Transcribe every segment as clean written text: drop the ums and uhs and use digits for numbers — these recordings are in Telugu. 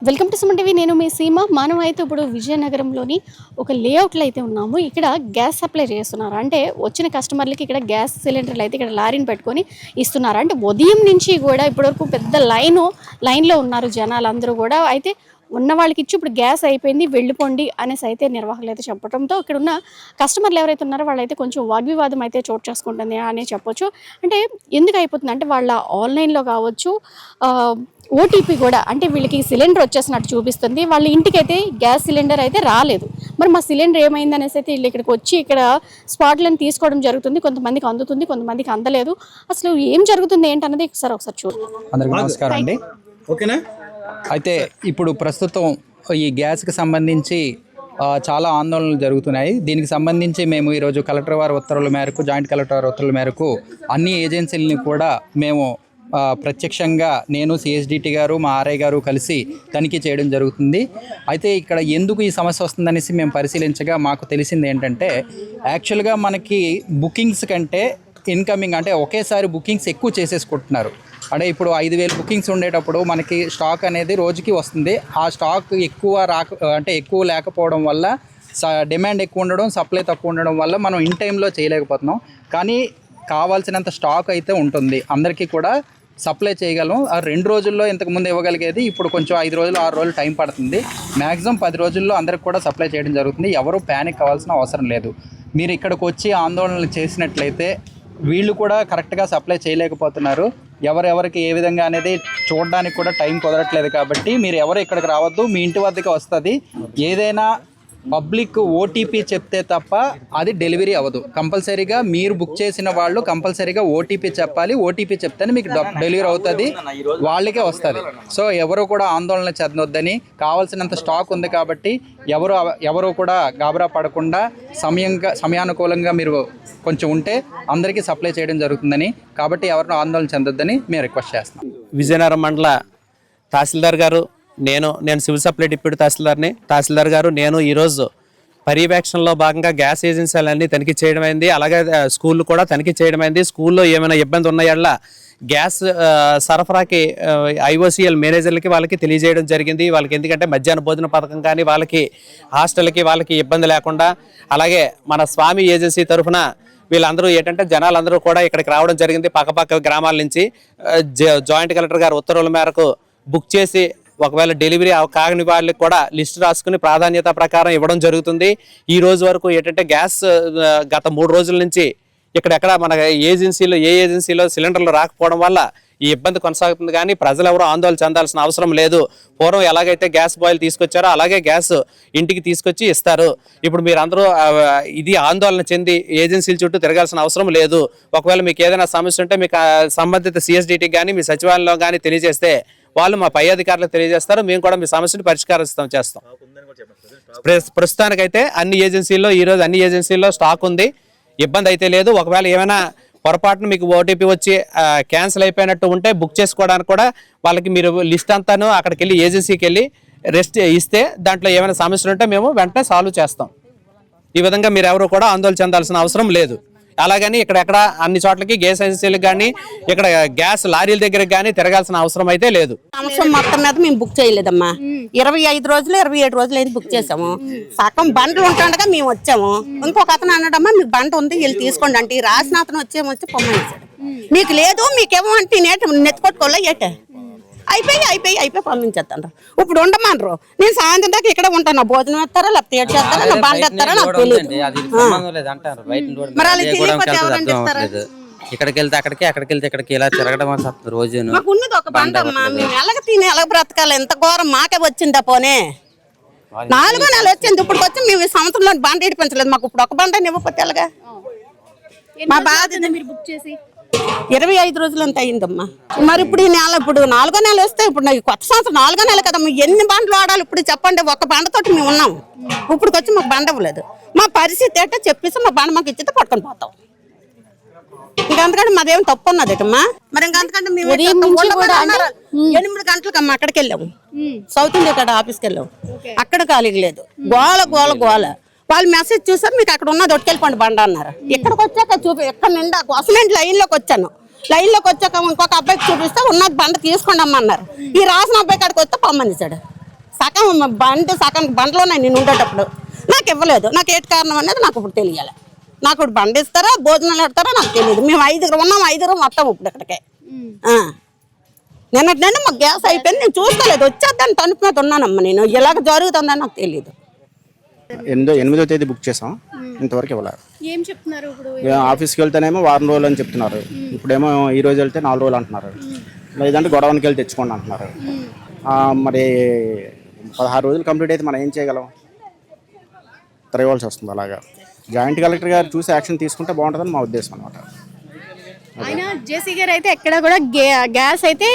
Welcome to Suman TV. నేను మీ సీమ. మనం అయితే ఇప్పుడు విజయనగరంలోని ఒక లేఅవుట్లో అయితే ఉన్నాము. ఇక్కడ గ్యాస్ సప్లై చేస్తున్నారు. అంటే వచ్చిన కస్టమర్లకి ఇక్కడ గ్యాస్ సిలిండర్లు అయితే ఇక్కడ లారీని పెట్టుకొని ఇస్తున్నారు. అంటే ఉదయం నుంచి కూడా ఇప్పటివరకు పెద్ద లైన్లో ఉన్నారు జనాలు అందరూ కూడా. అయితే ఉన్న వాళ్ళకి ఇచ్చి ఇప్పుడు గ్యాస్ అయిపోయింది వెళ్ళిపోండి అనేసి అయితే నిర్వాహకులు అయితే చెప్పడంతో ఇక్కడ ఉన్న కస్టమర్లు ఎవరైతే ఉన్నారో వాళ్ళైతే కొంచెం వాగ్వివాదం అయితే చోటు చేసుకుంటుంది అని చెప్పొచ్చు. అంటే ఎందుకు అయిపోతుంది అంటే వాళ్ళ ఆన్లైన్లో కావచ్చు, ఓటీపీ కూడా అంటే వీళ్ళకి సిలిండర్ వచ్చేసినట్టు చూపిస్తుంది. వాళ్ళ ఇంటికైతే గ్యాస్ సిలిండర్ అయితే రాలేదు. మరి మా సిలిండర్ ఏమైంది అనేసి అయితే వీళ్ళు ఇక్కడికి వచ్చి ఇక్కడ స్పాట్లను తీసుకోవడం జరుగుతుంది. కొంతమందికి అందుతుంది, కొంతమందికి అందలేదు. అసలు ఏం జరుగుతుంది ఏంటన్నది ఒకసారి చూడండి. అందరికీ నమస్కారం అండి. ఓకేనా? అయితే ఇప్పుడు ప్రస్తుతం ఈ గ్యాస్కి సంబంధించి చాలా ఆందోళనలు జరుగుతున్నాయి. దీనికి సంబంధించి మేము ఈరోజు కలెక్టర్ వారి ఉత్తర్వుల మేరకు, జాయింట్ కలెక్టర్ వారి ఉత్తర్వుల మేరకు అన్ని ఏజెన్సీలని కూడా మేము ప్రత్యక్షంగా నేను సిఎస్డిటి గారు మా ఆర్ఐ గారు కలిసి తనిఖీ చేయడం జరుగుతుంది. అయితే ఇక్కడ ఎందుకు ఈ సమస్య వస్తుందనేసి మేము పరిశీలించగా మాకు తెలిసింది ఏంటంటే, యాక్చువల్గా మనకి బుకింగ్స్ కంటే ఇన్కమింగ్ అంటే ఒకేసారి బుకింగ్స్ ఎక్కువ చేసేసుకుంటున్నారు. అంటే ఇప్పుడు 5,000 బుకింగ్స్ ఉండేటప్పుడు మనకి స్టాక్ అనేది రోజుకి వస్తుంది. ఆ స్టాక్ ఎక్కువ లేకపోవడం వల్ల డిమాండ్ ఎక్కువ ఉండడం, సప్లై తక్కువ ఉండడం వల్ల మనం ఇన్ టైంలో చేయలేకపోతున్నాం. కానీ కావాల్సినంత స్టాక్ అయితే ఉంటుంది, అందరికీ కూడా సప్లై చేయగలం. ఆ 2 రోజుల్లో ఇంతకుముందు ఇవ్వగలిగేది ఇప్పుడు కొంచెం 5 రోజులు 6 రోజులు టైం పడుతుంది. మ్యాక్సిమం 10 రోజుల్లో అందరికి కూడా సప్లై చేయడం జరుగుతుంది. ఎవరు ప్యానిక్ అవ్వాల్సిన అవసరం లేదు. మీరు ఇక్కడికి వచ్చి ఆందోళనలు చేసినట్లయితే వీళ్ళు కూడా కరెక్ట్గా సప్లై చేయలేకపోతున్నారు. ఎవరెవరికి ఏ విధంగా అనేది చూడడానికి కూడా టైం కుదరట్లేదు. కాబట్టి మీరు ఎవరు ఇక్కడికి రావద్దు, మీ ఇంటి వద్దకు వస్తుంది. ఏదైనా పబ్లిక్ ఓటీపీ చెప్తే తప్ప అది డెలివరీ అవ్వదు. కంపల్సరీగా మీరు బుక్ చేసిన వాళ్ళు కంపల్సరీగా ఓటీపీ చెప్పాలి. ఓటీపీ చెప్తేనే మీకు డెలివరీ అవుతుంది, వాళ్ళకే వస్తుంది. సో ఎవరు కూడా ఆందోళన చెందొద్దని, కావాల్సినంత స్టాక్ ఉంది కాబట్టి ఎవరు కూడా గాబరా పడకుండా సమయానుకూలంగా మీరు కొంచెం ఉంటే అందరికీ సప్లై చేయడం జరుగుతుందని, కాబట్టి ఎవరినో ఆందోళన చెందొద్దని మేము రిక్వెస్ట్ చేస్తాం. విజయనగరం మండల తహసీల్దార్ గారు, నేను సివిల్ సప్లై డిప్యూటీ తహసీల్దార్ గారు నేను ఈరోజు పర్యవేక్షణలో భాగంగా గ్యాస్ ఏజెన్సీలన్నీ తనిఖీ చేయడం అయింది. అలాగే స్కూళ్ళు కూడా తనిఖీ చేయడం అయింది. స్కూల్లో ఏమైనా ఇబ్బంది ఉన్నాయల్లా గ్యాస్ సరఫరాకి ఐఓసిఎల్ మేనేజర్లకి వాళ్ళకి తెలియజేయడం జరిగింది. వాళ్ళకి ఎందుకంటే మధ్యాహ్న భోజన పథకం కానీ వాళ్ళకి హాస్టల్కి వాళ్ళకి ఇబ్బంది లేకుండా, అలాగే మన స్వామి ఏజెన్సీ తరఫున వీళ్ళందరూ ఏంటంటే జనాలందరూ కూడా ఇక్కడికి రావడం జరిగింది. పక్కపక్క గ్రామాల నుంచి జాయింట్ కలెక్టర్ గారు ఉత్తర్వుల మేరకు బుక్ చేసి ఒకవేళ డెలివరీ కాని వాళ్ళకి కూడా లిస్ట్ రాసుకుని ప్రాధాన్యత ప్రకారం ఇవ్వడం జరుగుతుంది. ఈ రోజు వరకు ఏంటంటే గ్యాస్ గత 3 రోజుల నుంచి ఇక్కడెక్కడ మన ఏజెన్సీలో సిలిండర్లు రాకపోవడం వల్ల ఈ ఇబ్బంది కొనసాగుతుంది. కానీ ప్రజలు ఎవరూ ఆందోళన చెందాల్సిన అవసరం లేదు. పూర్వం ఎలాగైతే గ్యాస్ బాయిల్ తీసుకొచ్చారో అలాగే గ్యాస్ ఇంటికి తీసుకొచ్చి ఇస్తారు. ఇప్పుడు మీరందరూ ఇది ఆందోళన చెంది ఏజెన్సీల చుట్టూ తిరగాల్సిన అవసరం లేదు. ఒకవేళ మీకు ఏదైనా సమస్య ఉంటే మీకు సంబంధిత సిఎస్డిటికి కానీ మీ సచివాలయంలో కానీ తెలియజేస్తే వాళ్ళు మా పై అధికారులకు తెలియజేస్తారు. మేము కూడా మీ సమస్యను పరిష్కారం చేస్తాం. ప్రస్తుతానికైతే ఈరోజు అన్ని ఏజెన్సీల్లో స్టాక్ ఉంది, ఇబ్బంది అయితే లేదు. ఒకవేళ ఏమైనా పొరపాటున మీకు ఓటీపీ వచ్చి క్యాన్సిల్ అయిపోయినట్టు ఉంటే బుక్ చేసుకోవడానికి కూడా వాళ్ళకి మీరు లిస్ట్ అంతాను అక్కడికి వెళ్ళి ఏజెన్సీకి వెళ్ళి రెస్ట్ ఇస్తే దాంట్లో ఏమైనా సమస్యలు ఉంటే మేము వెంటనే సాల్వ్ చేస్తాం. ఈ విధంగా మీరు ఎవరు కూడా ఆందోళన చెందాల్సిన అవసరం లేదు. అలాగని ఇక్కడెక్కడ అన్ని చోట్లకి గ్యాస్ ఏజెన్సీలకు కానీ ఇక్కడ గ్యాస్ లారీల దగ్గరకు కానీ తిరగాల్సిన అవసరం అయితే లేదు. సంవత్సరం మొత్తం మీద మేము బుక్ చేయలేదమ్మా. 25 రోజులు 27 రోజులు అయితే బుక్ చేసాము. సగం బండ్లు ఉంటుండగా మేము వచ్చాము. ఇంకొక అతను అన్నాడమ్మా మీకు బండ ఉంది వెళ్ళి తీసుకోండి అంటే రాసిన అతను వచ్చి పొమ్మనేసాడు. మీకు లేదు మీకేమో అంటే నెత్తుకొట్టుకోలే ఏటే అయిపోయి పంపించేస్తాను. ఇప్పుడు ఉండమనరు. నేను సాయంత్రం దాకా ఇక్కడ ఉంటాను. భోజనం ఎత్తారా లేకపోతే ఏడు చేస్తారా, నా బండి ఎత్తారా నాకు తెలియదు. మరి వాళ్ళకి తెలియకపోతే ఎవరంటే ఇస్తారా? ఇక్కడికి వెళ్తే ఇక్కడికి ఇలా తిరగడం రోజు మాకు ఉన్నది ఒక బండ అమ్మా. మేము ఎలాగ బ్రతకాలి? ఎంత ఘోరం మాకే వచ్చిందా? పోనే 4వ నెల వచ్చింది. ఇప్పుడు వచ్చి మేము ఈ సంవత్సరంలో బండ ఇడిపించలేదు. మాకు ఇప్పుడు ఒక బండ ఇవ్వకపోతే ఎలాగా? మా బాధ్యత. మీరు బుక్ చేసి 25 రోజులు అంత అయిందమ్మా. మరి ఇప్పుడు ఈ నెల ఇప్పుడు 4వ నెల వస్తే ఇప్పుడు కొత్త సంవత్సరం 4వ నెల కదమ్మా. ఎన్ని బండ్లు వాడాలి ఇప్పుడు చెప్పండి? ఒక బండతోటి మేము ఉన్నాము. ఇప్పుడు వచ్చి మాకు బండ ఇవ్వలేదు. మా పరిస్థితి ఏంటో చెప్పేసి మా బండ మాకు ఇచ్చితే పట్టుకొని పోతాం. ఇంకంతకంటే మాదేం తప్పు ఉన్నదేటమ్మా. మరి ఇంకంతకంటే మేము 8 గంటలకమ్మా అక్కడికి వెళ్ళాము. సౌత్ ఇండియా ఆఫీస్కి వెళ్ళాము. అక్కడ ఖాళీగా లేదు. గోల వాళ్ళు మెసేజ్ చూసారు, మీకు అక్కడ ఉన్న దొట్టుకెళ్ళిపోండి బండ అన్నారు. ఇక్కడికి వచ్చాక ఎక్కడ నిండా అసలు లైన్లోకి వచ్చాను. ఇంకొక అబ్బాయికి చూపిస్తే ఉన్నది బండ తీసుకోండి అమ్మన్నారు. ఈ రాసిన అబ్బాయి కాడికి వస్తే పొమ్మనిసాడు. సగం బండిలోనే నేను ఉండేటప్పుడు నాకు ఇవ్వలేదు. నాకు ఏంటి కారణం అనేది నాకు ఇప్పుడు తెలియాలి. నాకు ఇప్పుడు బండి ఇస్తారా భోజనాలు పెడతారా నాకు తెలియదు. మేము 5 ఉన్నాం, 5 మొత్తం ఇప్పుడు ఇక్కడికే. నిన్నటి మాకు గ్యాస్ అయిపోయింది, నేను చూసుకోలేదు, వచ్చేద్దాన్ని తణుపు మీద ఉన్నానమ్మా. నేను ఇలాగ జరుగుతుందని నాకు తెలియదు. 8వ తేదీ బుక్ చేసాం, ఇంతవరకు ఇవ్వలేదు. ఏం చెప్తున్నారు ఇప్పుడు? ఆఫీస్కి వెళ్తేనేమో వారం రోజులు అని చెప్తున్నారు, ఇప్పుడేమో ఈ రోజు వెళ్తే 4 రోజులు అంటున్నారు, లేదంటే గొడవనికి వెళ్ళి తెచ్చుకోండి అంటున్నారు. మరి 16 రోజులు కంప్లీట్ అయితే మనం ఏం చేయగలం? తిరగవలసి వస్తుంది. అలాగా జాయింట్ కలెక్టర్ గారు చూసి యాక్షన్ తీసుకుంటే బాగుంటుందని మా ఉద్దేశం అనమాట. ఆయన జేసీ గారు అయితే ఎక్కడ కూడా గ్యాస్ అయితే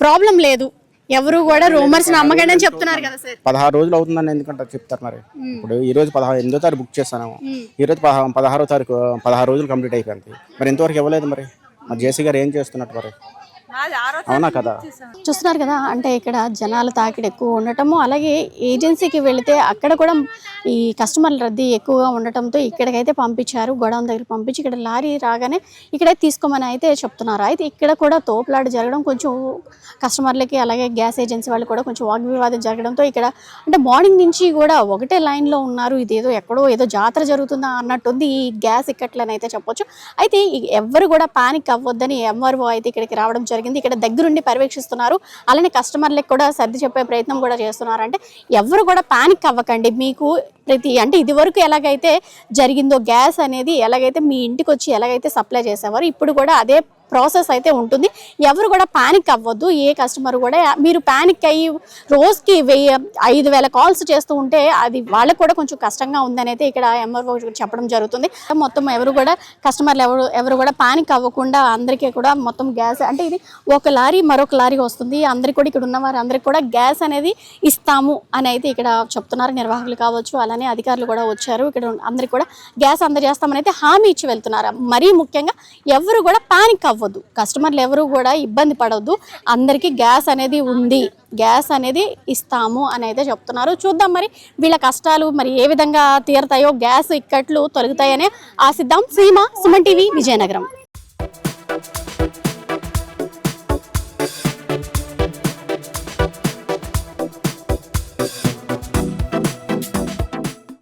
ప్రాబ్లం లేదు, ఎవరు కూడా రూమర్స్ నమ్మకండి అని చెప్తున్నారు కదా సార్. 16 రోజులు అవుతుందని ఎందుకంటే చెప్తారు. మరి ఇప్పుడు ఈ రోజు 8వ తారీఖు బుక్ చేస్తాను, ఈ రోజు 16వ తారీఖు 16 రోజులు కంప్లీట్ అయిపోయింది. మరి ఇంతవరకు ఇవ్వలేదు. మరి జేసీ గారు ఏం చేస్తున్నట్టు? మరి అవునా కదా? చూస్తున్నారు కదా, అంటే ఇక్కడ జనాల తాకిడి ఎక్కువ ఉండటము, అలాగే ఏజెన్సీకి వెళితే అక్కడ కూడా ఈ కస్టమర్ల రద్దీ ఎక్కువగా ఉండటంతో ఇక్కడికైతే పంపించారు, గొడవ దగ్గర పంపించి ఇక్కడ లారీ రాగానే ఇక్కడే తీసుకోమని అయితే చెప్తున్నారు. అయితే ఇక్కడ కూడా తోపులాట జరగడం, కొంచెం కస్టమర్లకి అలాగే గ్యాస్ ఏజెన్సీ వాళ్ళు కూడా కొంచెం వాగ్వివాదం జరగడంతో ఇక్కడ అంటే మార్నింగ్ నుంచి కూడా ఒకటే లైన్లో ఉన్నారు. ఇదేదో ఎక్కడో ఏదో జాతర జరుగుతుందా అన్నట్టుంది ఈ గ్యాస్ ఇక్కట్లని అయితే చెప్పొచ్చు. అయితే ఎవరు కూడా పానిక్ అవ్వద్దని ఎంఆర్ఓ అయితే ఇక్కడికి రావడం జరిగింది. ఇక్కడ దగ్గరుండి పర్యవేక్షిస్తున్నారు, అలానే కస్టమర్లకు కూడా సర్ది చెప్పే ప్రయత్నం కూడా చేస్తున్నారు. అంటే ఎవరు కూడా పానిక్ అవ్వకండి. మీకు అంటే ఇది వరకు ఎలాగైతే జరిగిందో గ్యాస్ అనేది ఎలాగైతే మీ ఇంటికి వచ్చి ఎలాగైతే సప్లై చేసేవారు, ఇప్పుడు కూడా అదే ప్రాసెస్ అయితే ఉంటుంది. ఎవరు కూడా పానిక్ అవ్వద్దు. ఏ కస్టమర్ కూడా మీరు పానిక్ అయ్యి రోజుకి 5,000 కాల్స్ చేస్తూ ఉంటే అది వాళ్ళకు కూడా కొంచెం కష్టంగా ఉందని అయితే ఇక్కడ ఎంఆర్ఓ చెప్పడం జరుగుతుంది. మొత్తం ఎవరు కూడా కస్టమర్లు ఎవరు కూడా పానిక్ అవ్వకుండా అందరికీ కూడా మొత్తం గ్యాస్ అంటే ఇది ఒక లారీ మరొక లారీ వస్తుంది, అందరికీ కూడా ఇక్కడ ఉన్న వారు అందరికీ కూడా గ్యాస్ అనేది ఇస్తాము అని అయితే ఇక్కడ చెప్తున్నారు. నిర్వాహకులు కావచ్చు, అలానే అధికారులు కూడా వచ్చారు, ఇక్కడ అందరికీ కూడా గ్యాస్ అందజేస్తామని అయితే హామీ ఇచ్చి వెళ్తున్నారు. మరీ ముఖ్యంగా ఎవరు కూడా పానిక్ అవ్వద్దు, కస్టమర్లు ఎవరు కూడా ఇబ్బంది పడవద్దు, అందరికీ గ్యాస్ అనేది ఉంది, గ్యాస్ అనేది ఇస్తాము అని అయితే చెప్తున్నారు. చూద్దాం మరి వీళ్ళ కష్టాలు మరి ఏ విధంగా తీరతాయో, గ్యాస్ ఇక్కట్లు తొలగుతాయనే ఆశిద్దాం. సీమ, సుమన్ టీవీ, విజయనగరం.